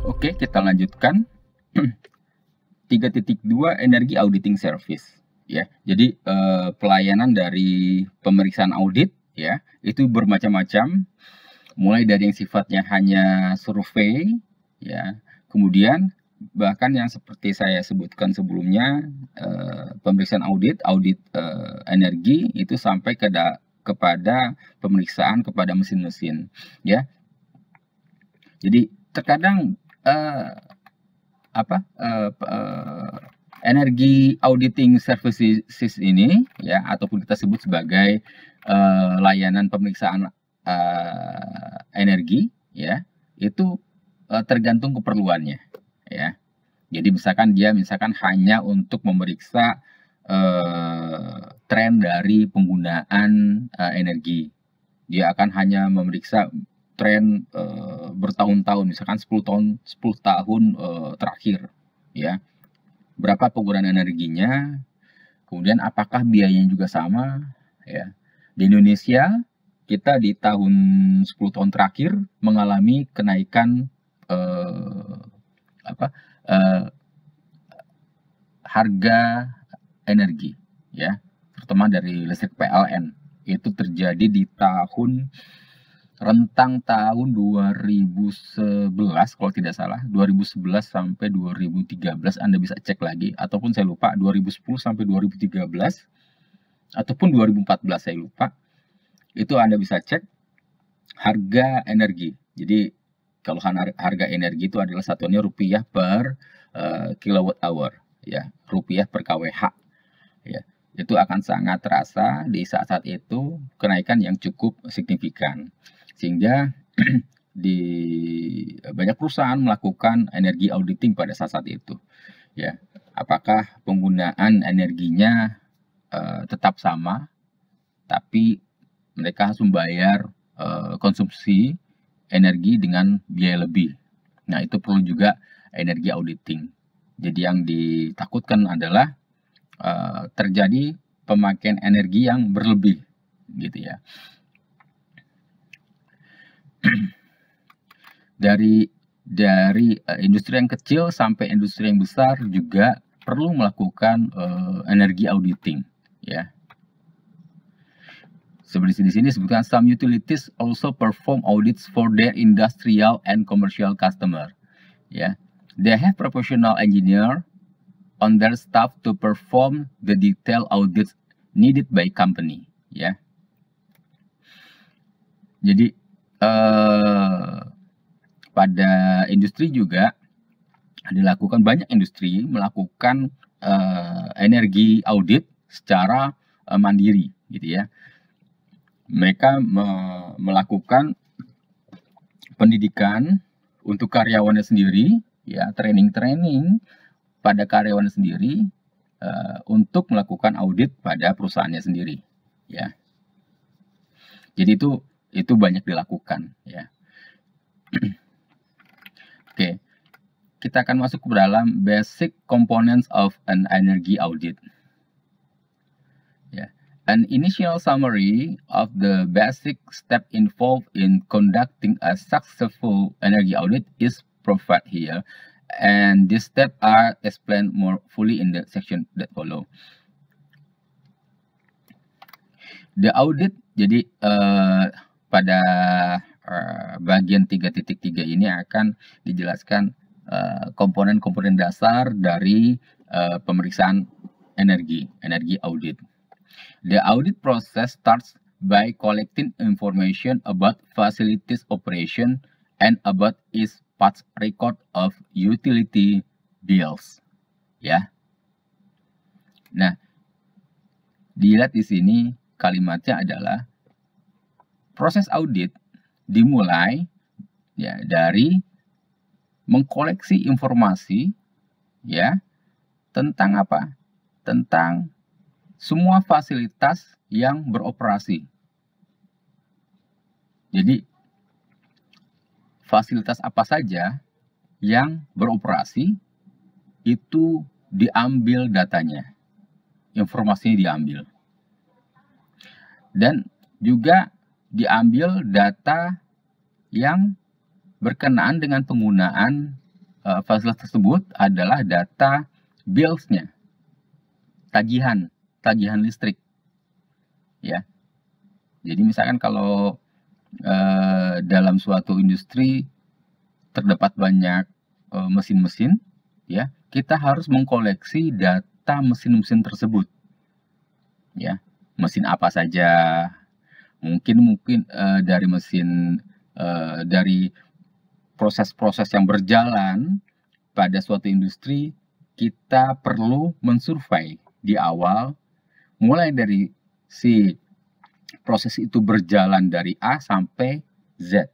Oke, kita lanjutkan. 3.2 energi auditing service ya. Jadi pelayanan dari pemeriksaan audit ya, itu bermacam-macam, mulai dari yang sifatnya hanya survei ya, kemudian bahkan yang seperti saya sebutkan sebelumnya, pemeriksaan audit energi itu sampai kepada pemeriksaan kepada mesin-mesin ya. Jadi terkadang energi auditing services ini ya, ataupun kita sebut sebagai layanan pemeriksaan energi ya, itu tergantung keperluannya ya. Jadi misalkan hanya untuk memeriksa tren dari penggunaan energi, dia akan hanya memeriksa tren bertahun-tahun, misalkan 10 tahun terakhir ya, berapa penggunaan energinya, kemudian apakah biayanya juga sama ya. Di Indonesia kita di tahun 10 tahun terakhir mengalami kenaikan harga energi ya, terutama dari listrik PLN. Itu terjadi di rentang tahun 2011 kalau tidak salah, 2011 sampai 2013, Anda bisa cek lagi, ataupun saya lupa 2010 sampai 2013 ataupun 2014, saya lupa. Itu Anda bisa cek harga energi. Jadi kalau harga energi itu adalah satuannya rupiah per kilowatt hour ya, rupiah per kWh ya. Itu akan sangat terasa di saat-saat itu, kenaikan yang cukup signifikan, sehingga di banyak perusahaan melakukan energi auditing pada saat-saat itu ya. Apakah penggunaan energinya tetap sama, tapi mereka harus membayar konsumsi energi dengan biaya lebih. Nah, itu perlu juga energi auditing. Jadi yang ditakutkan adalah terjadi pemakaian energi yang berlebih gitu ya. Dari industri yang kecil sampai industri yang besar juga perlu melakukan energi auditing ya. Seperti di sini disebutkan, some utilities also perform audits for their industrial and commercial customer ya. They have professional engineer on their staff to perform the detailed audits needed by company ya. Jadi pada industri juga dilakukan, banyak industri melakukan energi audit secara mandiri gitu ya. Mereka melakukan pendidikan untuk karyawannya sendiri ya, training pada karyawannya sendiri untuk melakukan audit pada perusahaannya sendiri ya. Jadi itu banyak dilakukan ya. Oke, kita akan masuk ke dalam basic components of an energy audit ya. An initial summary of the basic step involved in conducting a successful energy audit is provided here, and these steps are explained more fully in the section that follow. The audit, jadi pada bagian 3.3 ini akan dijelaskan komponen-komponen dasar dari pemeriksaan energi audit. The audit process starts by collecting information about facilities operation and about its past record of utility bills ya. Nah, dilihat di sini kalimatnya adalah proses audit dimulai ya dari mengkoleksi informasi ya tentang apa? Tentang semua fasilitas yang beroperasi. Jadi fasilitas apa saja yang beroperasi itu diambil datanya, informasinya diambil. Dan juga diambil data yang berkenaan dengan penggunaan fasilitas tersebut adalah data bills-nya, tagihan listrik, ya. Jadi misalkan kalau dalam suatu industri terdapat banyak mesin-mesin, ya, kita harus mengkoleksi data mesin-mesin tersebut, ya. Mesin apa saja, mungkin dari mesin dari proses-proses yang berjalan pada suatu industri, kita perlu mensurvei di awal, mulai dari si proses itu berjalan dari A sampai Z.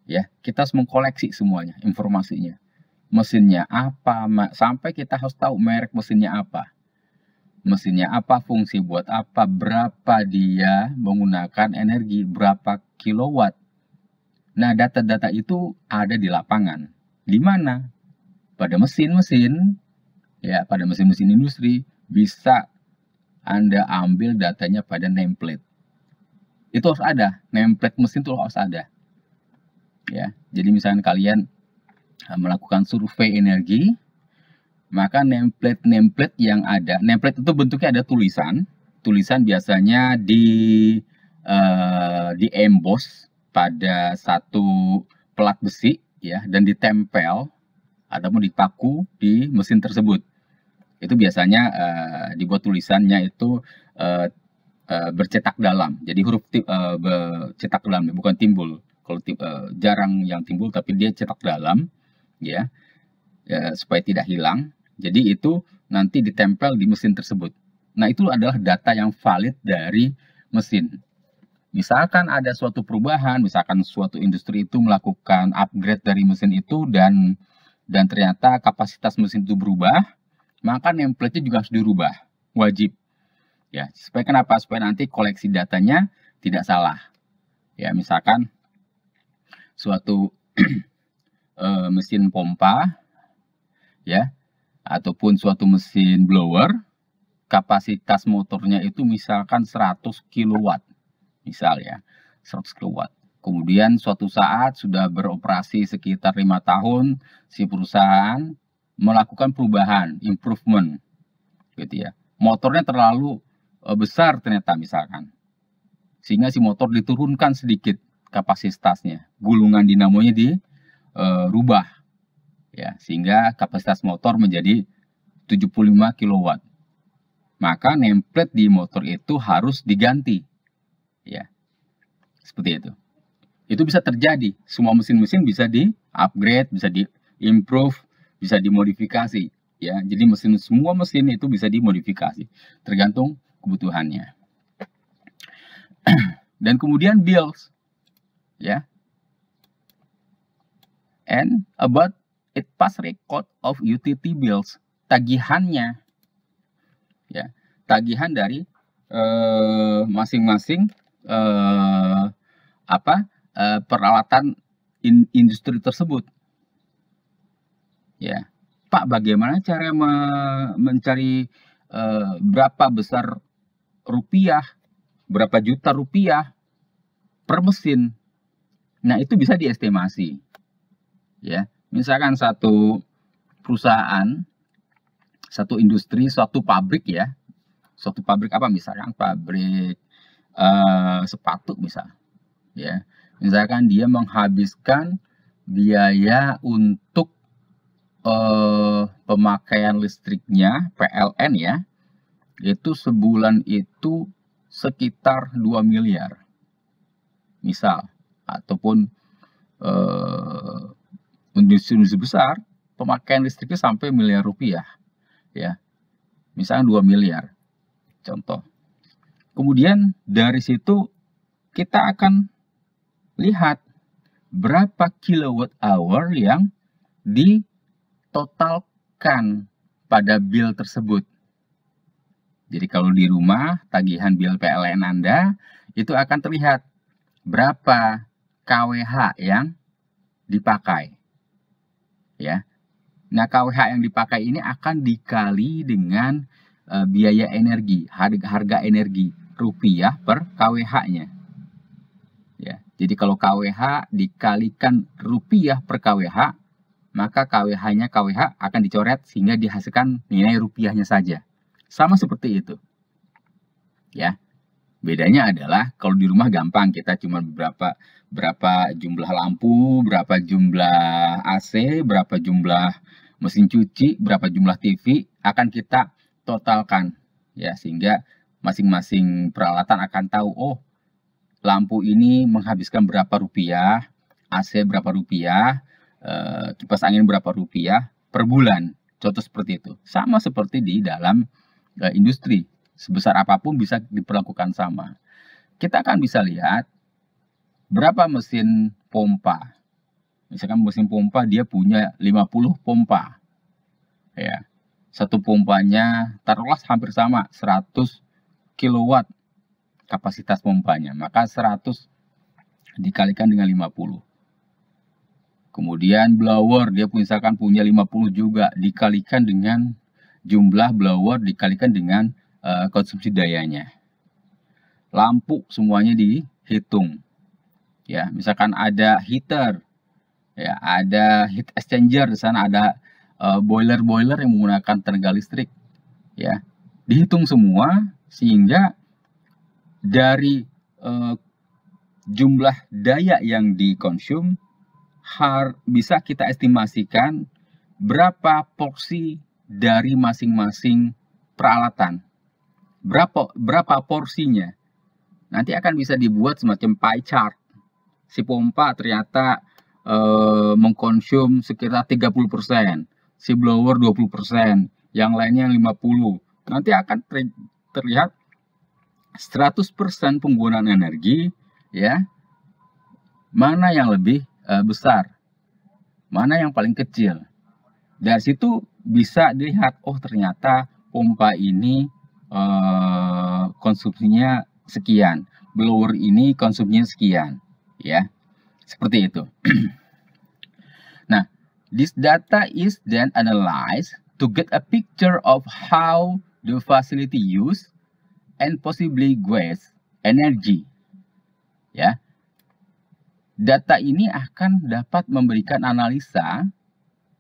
Ya, kita harus mengkoleksi semuanya, informasinya. Mesinnya apa, sampai kita harus tahu merek mesinnya apa. Mesinnya apa, fungsi buat apa, berapa dia menggunakan energi, berapa kilowatt. Nah, data-data itu ada di lapangan. Di mana? Pada mesin-mesin, ya, pada mesin-mesin industri, bisa Anda ambil datanya pada nameplate. Itu harus ada, nameplate mesin itu harus ada. Ya, jadi misalnya kalian melakukan survei energi, maka nameplate yang ada, nameplate itu bentuknya ada tulisan biasanya di emboss pada satu pelat besi, ya, dan ditempel ataupun dipaku di mesin tersebut. Itu biasanya dibuat tulisannya itu bercetak dalam, jadi huruf cetak dalam, bukan timbul. Kalau jarang yang timbul, tapi dia cetak dalam, ya, supaya tidak hilang. Jadi itu nanti ditempel di mesin tersebut. Nah, itu adalah data yang valid dari mesin. Misalkan ada suatu perubahan, misalkan suatu industri itu melakukan upgrade dari mesin itu dan ternyata kapasitas mesin itu berubah, maka nameplate-nya juga harus dirubah, wajib. Ya, supaya kenapa? Supaya nanti koleksi datanya tidak salah. Ya, misalkan suatu mesin pompa, ya, ataupun suatu mesin blower, kapasitas motornya itu misalkan 100 kW, misal ya, 100 kW. Kemudian suatu saat sudah beroperasi sekitar 5 tahun, si perusahaan melakukan perubahan, improvement, gitu ya. Motornya terlalu besar ternyata misalkan, sehingga si motor diturunkan sedikit kapasitasnya, gulungan dinamonya dirubah, ya, sehingga kapasitas motor menjadi 75 kW. Maka nameplate di motor itu harus diganti, ya, seperti itu. Itu bisa terjadi, semua mesin-mesin bisa di-upgrade, bisa di-improve, bisa dimodifikasi, ya. Jadi semua mesin itu bisa dimodifikasi, tergantung kebutuhannya. Dan kemudian bills, ya. And about it past record of utility bills, tagihannya, ya, tagihan dari masing-masing peralatan industri tersebut, ya. Pak, bagaimana cara mencari berapa besar rupiah, berapa juta rupiah per mesin? Nah, itu bisa diestimasi, ya. Misalkan satu perusahaan, satu industri, suatu pabrik, ya, suatu pabrik apa, misalkan pabrik sepatu misal, ya, misalkan dia menghabiskan biaya untuk pemakaian listriknya, PLN, ya, itu sebulan itu sekitar 2 miliar misal, ataupun industri besar pemakaian listriknya sampai miliar rupiah, ya, misalnya 2 miliar contoh. Kemudian dari situ kita akan lihat berapa kilowatt hour yang ditotalkan pada bill tersebut. Jadi kalau di rumah tagihan bill PLN Anda itu akan terlihat berapa kWh yang dipakai, ya. Nah, kWh yang dipakai ini akan dikali dengan biaya energi, harga energi rupiah per kWh-nya, ya. Jadi kalau kWh dikalikan rupiah per kWh, maka KWH-nya KWH akan dicoret sehingga dihasilkan nilai rupiahnya saja. Sama seperti itu. Ya. Bedanya adalah kalau di rumah gampang, kita cuma berapa jumlah lampu, berapa jumlah AC, berapa jumlah mesin cuci, berapa jumlah TV akan kita totalkan, ya, sehingga masing-masing peralatan akan tahu, oh, lampu ini menghabiskan berapa rupiah, AC berapa rupiah, kipas angin berapa rupiah per bulan. Contoh seperti itu. Sama seperti di dalam industri. Sebesar apapun bisa diperlakukan sama. Kita akan bisa lihat berapa mesin pompa. Misalkan mesin pompa dia punya 50 pompa. Ya. Satu pompanya taruhlah hampir sama 100 kilowatt kapasitas pompanya. Maka 100 dikalikan dengan 50. Kemudian blower dia misalkan punya 50 juga, dikalikan dengan jumlah blower dikalikan dengan konsumsi dayanya. Lampu semuanya dihitung. Ya, misalkan ada heater, ya, ada heat exchanger di sana, ada boiler-boiler yang menggunakan tenaga listrik, ya. Dihitung semua sehingga dari jumlah daya yang dikonsum bisa kita estimasikan berapa porsi dari masing-masing peralatan. Berapa porsinya. Nanti akan bisa dibuat semacam pie chart. Si pompa ternyata mengkonsum sekitar 30%, si blower 20%, yang lainnya 50%. Nanti akan terlihat 100% penggunaan energi, ya. Mana yang lebih besar, mana yang paling kecil. Dari situ bisa dilihat, oh ternyata pompa ini konsumsinya sekian, blower ini konsumsinya sekian, ya, seperti itu. Nah, this data is then analyzed to get a picture of how the facility use and possibly waste energy, ya. Data ini akan dapat memberikan analisa,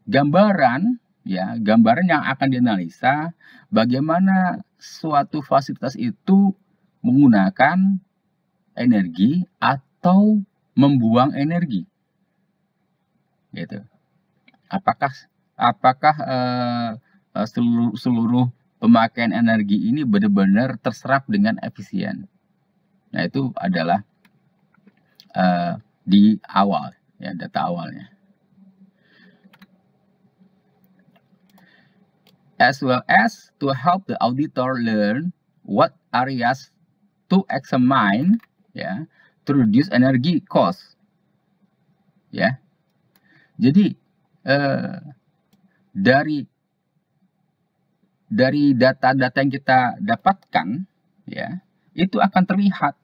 gambaran, ya, gambaran yang akan dianalisa bagaimana suatu fasilitas itu menggunakan energi atau membuang energi, gitu. Apakah seluruh pemakaian energi ini benar-benar terserap dengan efisien? Nah, itu adalah di awal, ya, data awalnya. As well as to help the auditor learn what areas to examine, ya, to reduce energy cost, ya. Jadi dari data-data yang kita dapatkan, ya, itu akan terlihat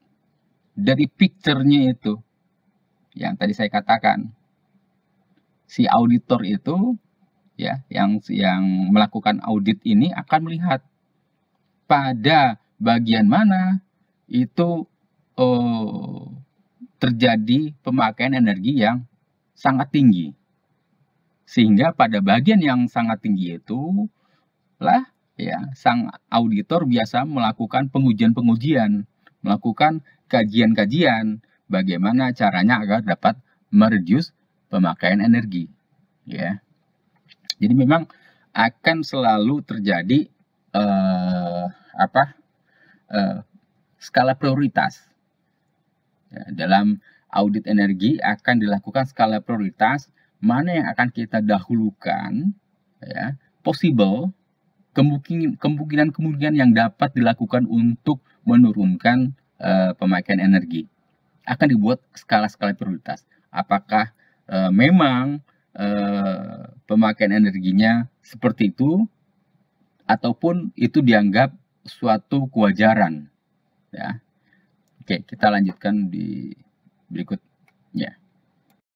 dari picture-nya itu yang tadi saya katakan. Si auditor itu, ya, yang melakukan audit ini akan melihat pada bagian mana itu terjadi pemakaian energi yang sangat tinggi, sehingga pada bagian yang sangat tinggi itu lah, ya, sang auditor biasa melakukan pengujian-pengujian, melakukan kajian-kajian bagaimana caranya agar dapat mereduce pemakaian energi, ya. Jadi memang akan selalu terjadi skala prioritas. Ya, dalam audit energi akan dilakukan skala prioritas, mana yang akan kita dahulukan, ya, possible, kemungkinan yang dapat dilakukan untuk menurunkan pemakaian energi. Akan dibuat skala-skala prioritas. Apakah memang pemakaian energinya seperti itu, ataupun itu dianggap suatu kewajaran, ya. Oke, kita lanjutkan di berikutnya.